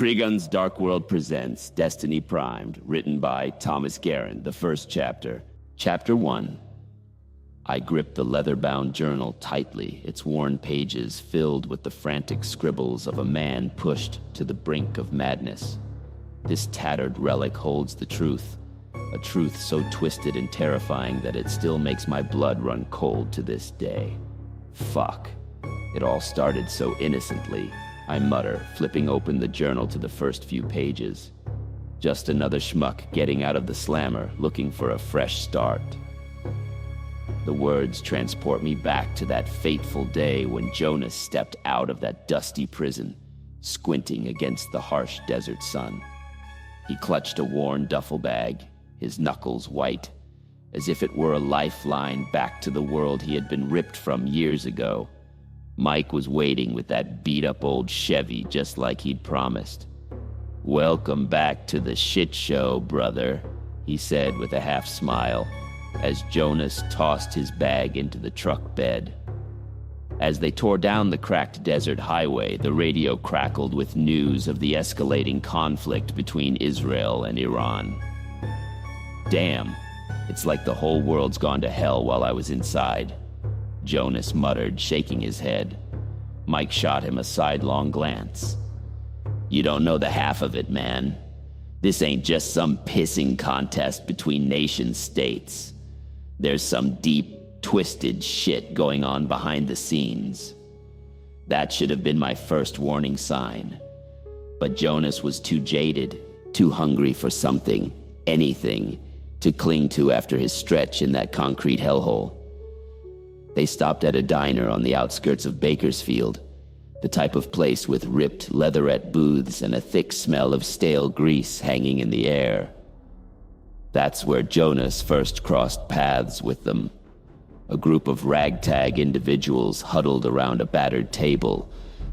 Kregon's Dark World presents Destiny Primed, written by Thomas Guerin, the first chapter. Chapter 1. I gripped the leather-bound journal tightly, its worn pages filled with the frantic scribbles of a man pushed to the brink of madness. This tattered relic holds the truth, a truth so twisted and terrifying that it still makes my blood run cold to this day. Fuck. It all started so innocently, I mutter, flipping open the journal to the first few pages. Just another schmuck getting out of the slammer, looking for a fresh start. The words transport me back to that fateful day when Jonas stepped out of that dusty prison, squinting against the harsh desert sun. He clutched a worn duffel bag, his knuckles white, as if it were a lifeline back to the world he had been ripped from years ago. Mike was waiting with that beat-up old Chevy just like he'd promised. "Welcome back to the shit show, brother," he said with a half-smile, as Jonas tossed his bag into the truck bed. As they tore down the cracked desert highway, the radio crackled with news of the escalating conflict between Israel and Iran. "Damn, it's like the whole world's gone to hell while I was inside," Jonas muttered, shaking his head. Mike shot him a sidelong glance. "You don't know the half of it, man. This ain't just some pissing contest between nation-states. There's some deep, twisted shit going on behind the scenes." That should have been my first warning sign. But Jonas was too jaded, too hungry for something, anything, to cling to after his stretch in that concrete hellhole. They stopped at a diner on the outskirts of Bakersfield, the type of place with ripped leatherette booths and a thick smell of stale grease hanging in the air. That's where Jonas first crossed paths with them. A group of ragtag individuals huddled around a battered table,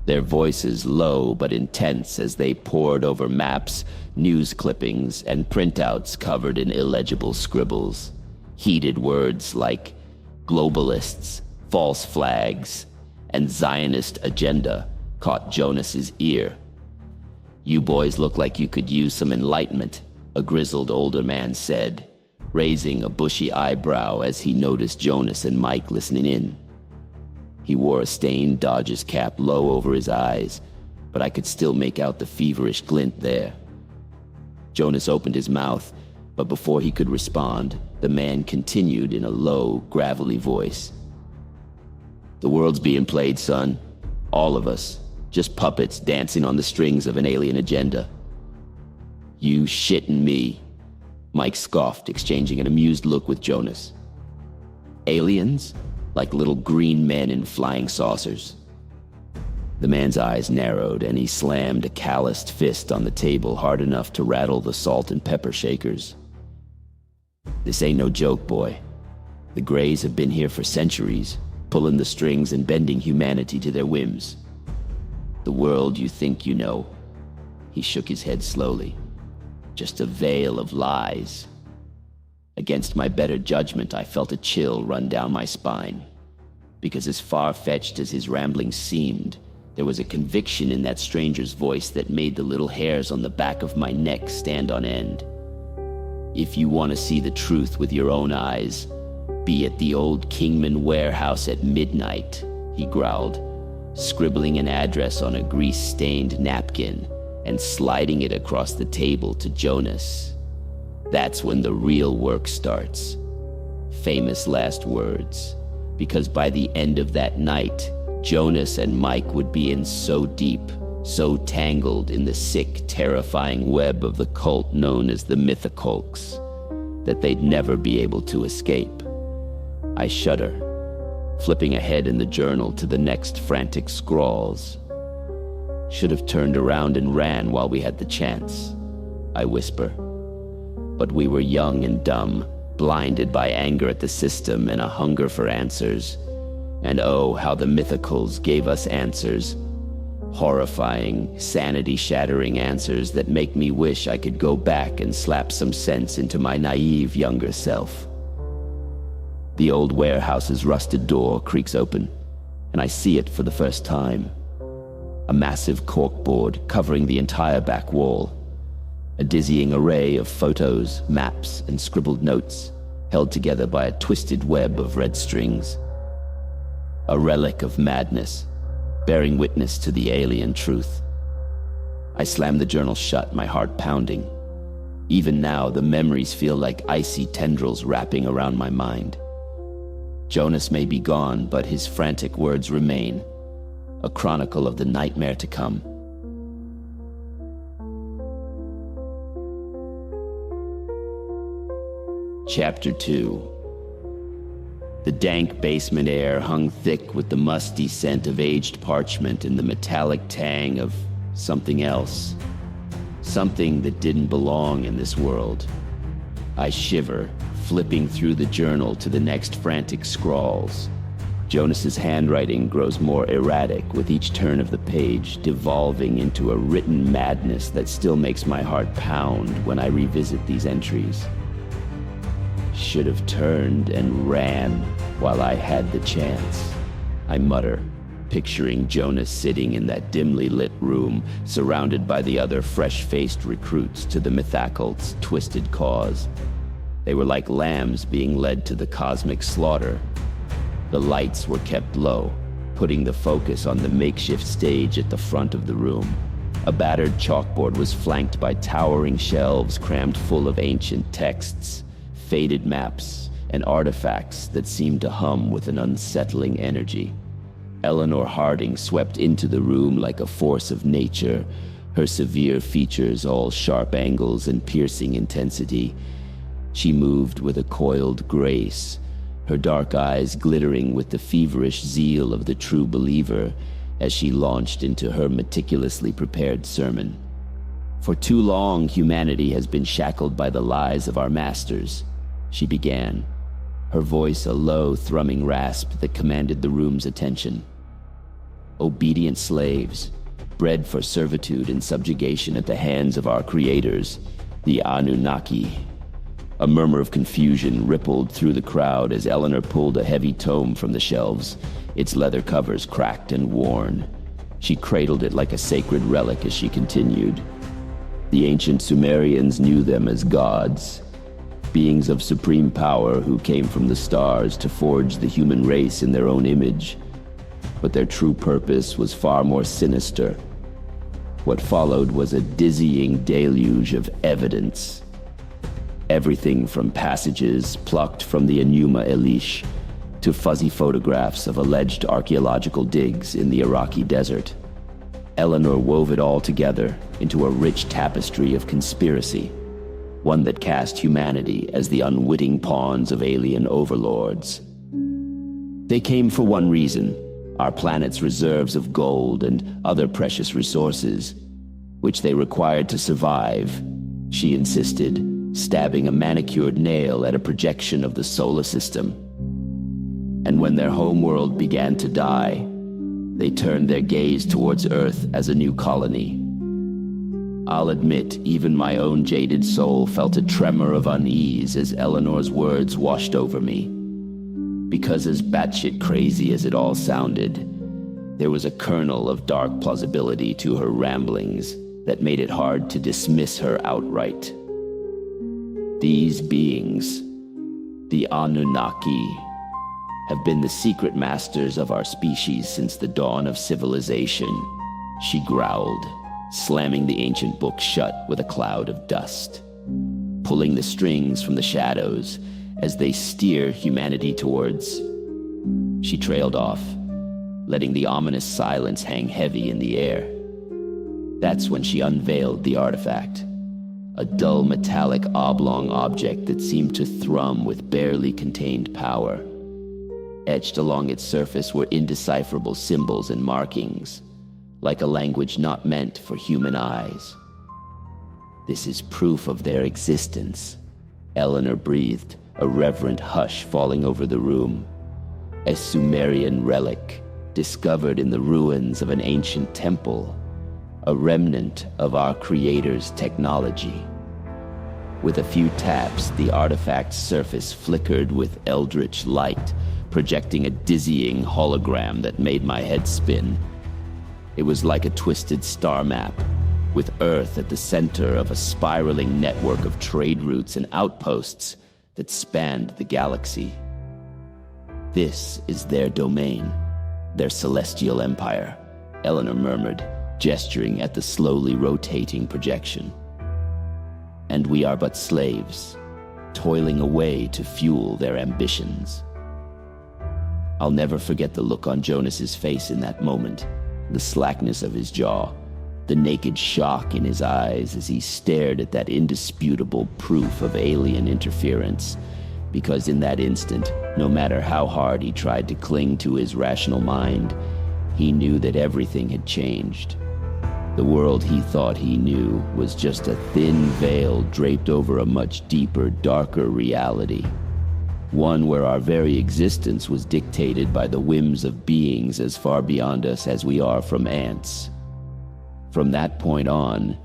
their voices low but intense as they pored over maps, news clippings, and printouts covered in illegible scribbles. Heated words like globalists, false flags, and Zionist agenda caught Jonas's ear. "You boys look like you could use some enlightenment," a grizzled older man said, raising a bushy eyebrow as he noticed Jonas and Mike listening in. He wore a stained Dodgers cap low over his eyes, but I could still make out the feverish glint there. Jonas opened his mouth, but before he could respond, the man continued in a low, gravelly voice. "The world's being played, son. All of us. Just puppets dancing on the strings of an alien agenda." "You shitting me?" Mike scoffed, exchanging an amused look with Jonas. "Aliens? Like little green men in flying saucers." The man's eyes narrowed, and he slammed a calloused fist on the table hard enough to rattle the salt and pepper shakers. "This ain't no joke, boy. The Greys have been here for centuries, pulling the strings and bending humanity to their whims. The world you think you know," he shook his head slowly, "just a veil of lies." Against my better judgment, I felt a chill run down my spine, because as far-fetched as his ramblings seemed, there was a conviction in that stranger's voice that made the little hairs on the back of my neck stand on end. "If you want to see the truth with your own eyes, be at the old Kingman warehouse at midnight," he growled, scribbling an address on a grease-stained napkin and sliding it across the table to Jonas. "That's when the real work starts." Famous last words, because by the end of that night, Jonas and Mike would be in so deep, so tangled in the sick, terrifying web of the cult known as the Mythocults, that they'd never be able to escape. I shudder, flipping ahead in the journal to the next frantic scrawls. "Should have turned around and ran while we had the chance," I whisper. But we were young and dumb, blinded by anger at the system and a hunger for answers. And oh, how the Mythicals gave us answers. Horrifying, sanity-shattering answers that make me wish I could go back and slap some sense into my naive younger self. The old warehouse's rusted door creaks open, and I see it for the first time. a massive corkboard covering the entire back wall, a dizzying array of photos, maps, and scribbled notes held together by a twisted web of red strings. A relic of madness, bearing witness to the alien truth. I slammed the journal shut, my heart pounding. Even now, the memories feel like icy tendrils wrapping around my mind. Jonas may be gone, but his frantic words remain, a chronicle of the nightmare to come. Chapter 2. The dank basement air hung thick with the musty scent of aged parchment and the metallic tang of something else. Something that didn't belong in this world. I shiver, flipping through the journal to the next frantic scrawls. Jonas's handwriting grows more erratic with each turn of the page, devolving into a written madness that still makes my heart pound when I revisit these entries. Should have turned and ran while I had the chance, I mutter, picturing Jonas sitting in that dimly lit room, surrounded by the other fresh-faced recruits to the Mythaccult's twisted cause. They were like lambs being led to the cosmic slaughter. The lights were kept low, putting the focus on the makeshift stage at the front of the room. A battered chalkboard was flanked by towering shelves crammed full of ancient texts, faded maps, and artifacts that seemed to hum with an unsettling energy. Eleanor Harding swept into the room like a force of nature, her severe features all sharp angles and piercing intensity. She moved with a coiled grace, her dark eyes glittering with the feverish zeal of the true believer as she launched into her meticulously prepared sermon. For too long, humanity has been shackled by the lies of our masters, she began, her voice a low, thrumming rasp that commanded the room's attention. Obedient slaves, bred for servitude and subjugation at the hands of our creators, the Anunnaki. A murmur of confusion rippled through the crowd as Eleanor pulled a heavy tome from the shelves, its leather covers cracked and worn. She cradled it like a sacred relic as she continued. The ancient Sumerians knew them as gods, beings of supreme power who came from the stars to forge the human race in their own image. But their true purpose was far more sinister. What followed was a dizzying deluge of evidence. Everything from passages plucked from the Enuma Elish to fuzzy photographs of alleged archaeological digs in the Iraqi desert. Eleanor wove it all together into a rich tapestry of conspiracy, one that cast humanity as the unwitting pawns of alien overlords. They came for one reason: our planet's reserves of gold and other precious resources, which they required to survive, she insisted, stabbing a manicured nail at a projection of the solar system. And when their homeworld began to die, they turned their gaze towards Earth as a new colony. I'll admit, even my own jaded soul felt a tremor of unease as Eleanor's words washed over me. Because as batshit crazy as it all sounded, there was a kernel of dark plausibility to her ramblings that made it hard to dismiss her outright. These beings, the Anunnaki, have been the secret masters of our species since the dawn of civilization, she growled, slamming the ancient book shut with a cloud of dust, pulling the strings from the shadows as they steer humanity towards. She trailed off, letting the ominous silence hang heavy in the air. That's when she unveiled the artifact, a dull metallic oblong object that seemed to thrum with barely contained power. Etched along its surface were indecipherable symbols and markings, like a language not meant for human eyes. This is proof of their existence, Eleanor breathed, a reverent hush falling over the room. A Sumerian relic, discovered in the ruins of an ancient temple, a remnant of our creator's technology. With a few taps, the artifact's surface flickered with eldritch light, projecting a dizzying hologram that made my head spin. It was like a twisted star map, with Earth at the center of a spiraling network of trade routes and outposts that spanned the galaxy. This is their domain, their celestial empire, Eleanor murmured, gesturing at the slowly rotating projection. And we are but slaves, toiling away to fuel their ambitions. I'll never forget the look on Jonas's face in that moment, the slackness of his jaw, the naked shock in his eyes as he stared at that indisputable proof of alien interference, because in that instant, no matter how hard he tried to cling to his rational mind, he knew that everything had changed. The world he thought he knew was just a thin veil draped over a much deeper, darker reality. One where our very existence was dictated by the whims of beings as far beyond us as we are from ants. From that point on,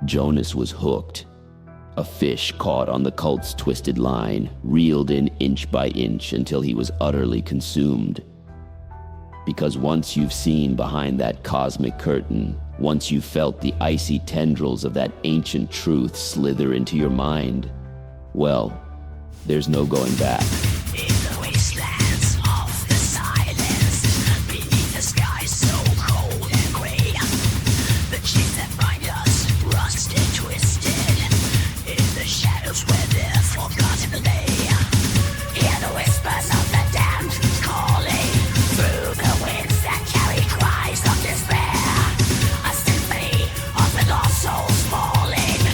Jonas was hooked. A fish caught on the cult's twisted line, reeled in inch by inch until he was utterly consumed. Because once you've seen behind that cosmic curtain, once you've felt the icy tendrils of that ancient truth slither into your mind, well, there's no going back. In the wastelands of the silence, beneath the sky so cold and gray, the chains that bind us, rusted, twisted, in the shadows where they're forgotten lay. Hear the whispers of the damned calling through the winds that carry cries of despair. A symphony of the lost souls falling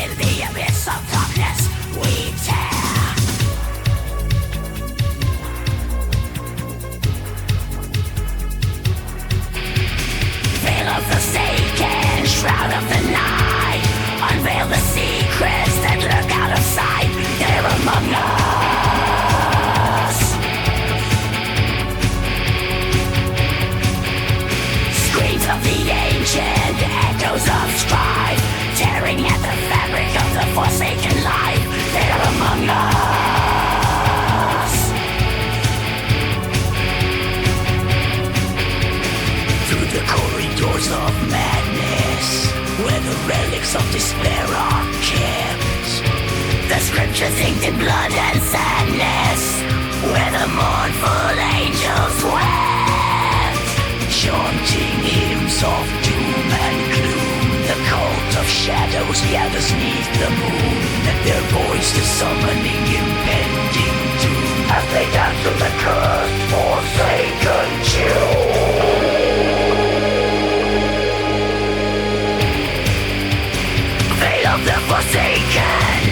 in the abyss of darkness we tear. Veil of forsaken, shroud of the night, unveil the secrets that lurk out of sight. They're among us. Screams of the ancient, echoes of strife, tearing at the fabric of the forsaken life. They're among us. Through the corridors of madness, where the relics of despair are kept, the scriptures inked in blood and sadness, where the mournful angels wept, chanting hymns of doom and gloom. The cult of shadows gathers neath the moon, their voices summoning impending doom, as they dance to the cursed forsaken tune. Veil of the forsaken,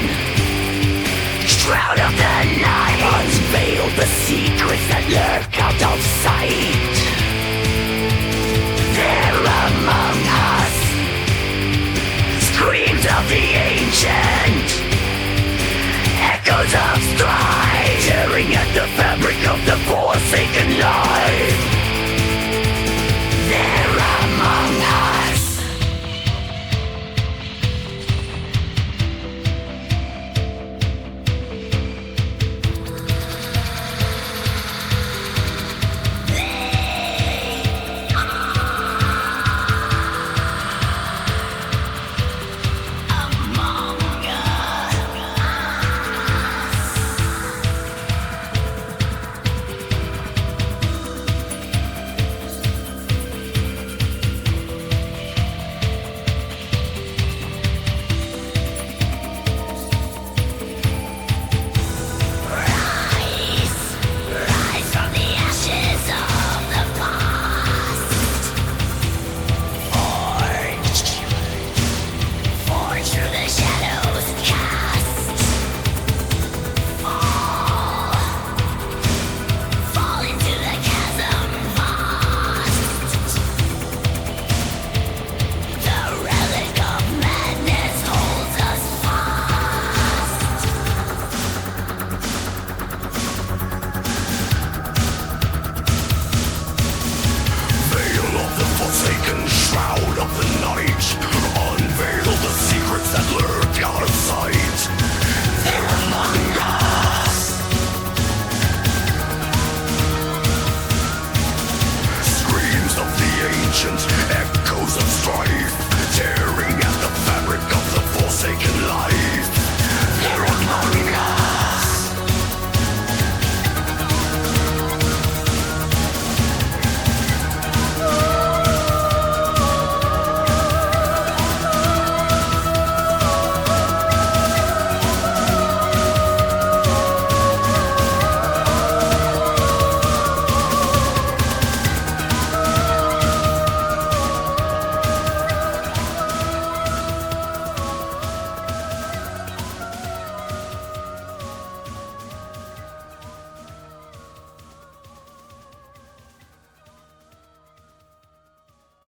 shroud of the night, unveil the secrets that lurk out of sight. They're among us. Screams of the ancient, echoes of strife, tearing at the fabric of the forsaken life.